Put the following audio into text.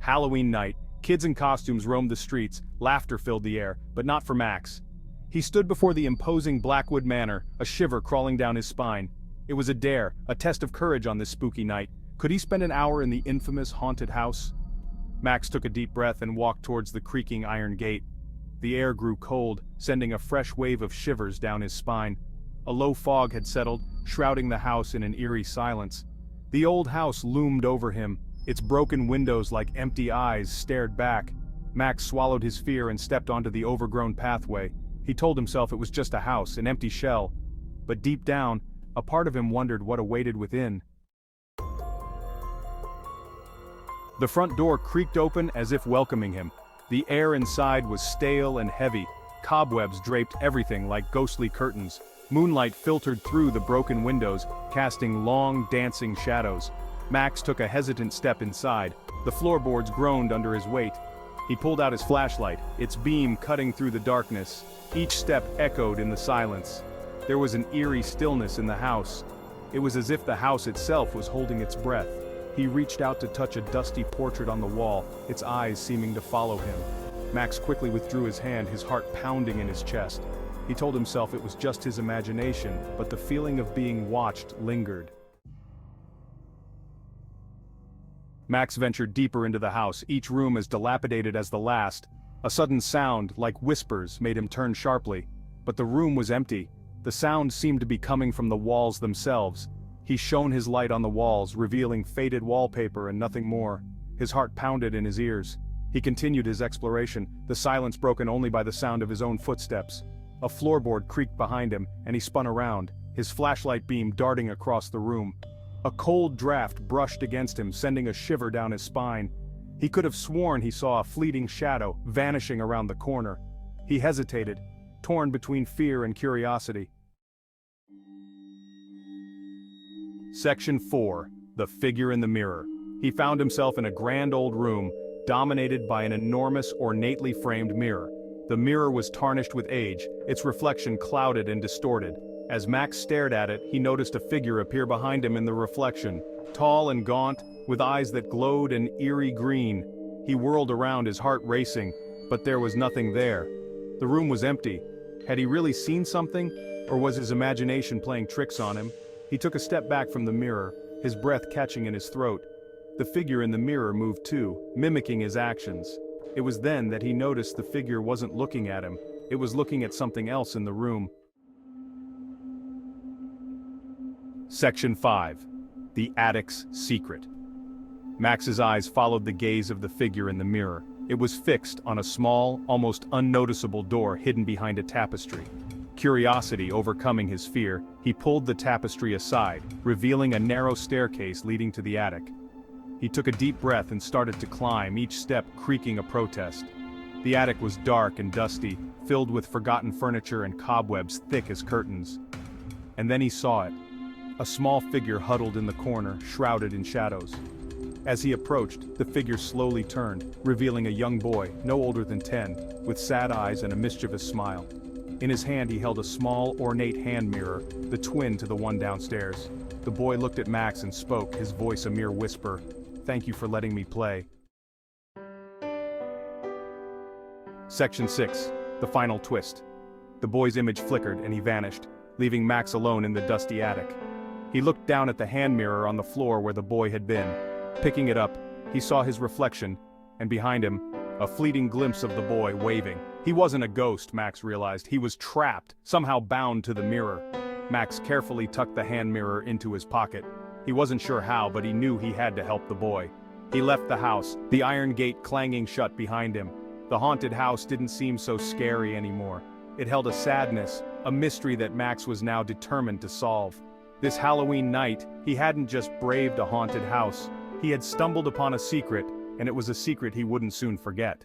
Halloween night, kids in costumes roamed the streets, laughter filled the air, but not for Max. He stood before the imposing Blackwood Manor, a shiver crawling down his spine. It was a dare, a test of courage on this spooky night. Could he spend an hour in the infamous haunted house? Max took a deep breath and walked towards the creaking iron gate. The air grew cold, sending a fresh wave of shivers down his spine. A low fog had settled, shrouding the house in an eerie silence. The old house loomed over him, its broken windows like empty eyes stared back. Max swallowed his fear and stepped onto the overgrown pathway. He told himself it was just a house, an empty shell. But deep down, a part of him wondered what awaited within. The front door creaked open as if welcoming him. The air inside was stale and heavy. Cobwebs draped everything like ghostly curtains. Moonlight filtered through the broken windows, casting long, dancing shadows. Max took a hesitant step inside. The floorboards groaned under his weight. He pulled out his flashlight, its beam cutting through the darkness. Each step echoed in the silence. There was an eerie stillness in the house. It was as if the house itself was holding its breath. He reached out to touch a dusty portrait on the wall, its eyes seeming to follow him. Max quickly withdrew his hand, his heart pounding in his chest. He told himself it was just his imagination, but the feeling of being watched lingered. Max ventured deeper into the house, each room as dilapidated as the last. A sudden sound, like whispers, made him turn sharply. But the room was empty. The sound seemed to be coming from the walls themselves. He shone his light on the walls, revealing faded wallpaper and nothing more. His heart pounded in his ears. He continued his exploration, the silence broken only by the sound of his own footsteps. A floorboard creaked behind him, and he spun around, his flashlight beam darting across the room. A cold draft brushed against him, sending a shiver down his spine. He could have sworn he saw a fleeting shadow vanishing around the corner. He hesitated, torn between fear and curiosity. Section 4. The Figure in the Mirror. He found himself in a grand old room, dominated by an enormous, ornately framed mirror. The mirror was tarnished with age, its reflection clouded and distorted. As Max stared at it, he noticed a figure appear behind him in the reflection, tall and gaunt, with eyes that glowed an eerie green. He whirled around, his heart racing, but there was nothing there. The room was empty. Had he really seen something, or was his imagination playing tricks on him? He took a step back from the mirror, his breath catching in his throat. The figure in the mirror moved too, mimicking his actions. It was then that he noticed the figure wasn't looking at him, it was looking at something else in the room. Section 5. The Attic's Secret. Max's eyes followed the gaze of the figure in the mirror. It was fixed on a small, almost unnoticeable door hidden behind a tapestry. Curiosity overcoming his fear, he pulled the tapestry aside, revealing a narrow staircase leading to the attic. He took a deep breath and started to climb, each step creaking a protest. The attic was dark and dusty, filled with forgotten furniture and cobwebs thick as curtains. And then he saw it. A small figure huddled in the corner, shrouded in shadows. As he approached, the figure slowly turned, revealing a young boy, no older than 10, with sad eyes and a mischievous smile. In his hand he held a small, ornate hand mirror, the twin to the one downstairs. The boy looked at Max and spoke, his voice a mere whisper. "Thank you for letting me play." Section 6. The Final Twist. The boy's image flickered and he vanished, leaving Max alone in the dusty attic. He looked down at the hand mirror on the floor where the boy had been. Picking it up, he saw his reflection, and behind him, a fleeting glimpse of the boy waving. He wasn't a ghost, Max realized. He was trapped, somehow bound to the mirror. Max carefully tucked the hand mirror into his pocket. He wasn't sure how, but he knew he had to help the boy. He left the house, the iron gate clanging shut behind him. The haunted house didn't seem so scary anymore. It held a sadness, a mystery that Max was now determined to solve. This Halloween night, he hadn't just braved a haunted house. He had stumbled upon a secret, and it was a secret he wouldn't soon forget.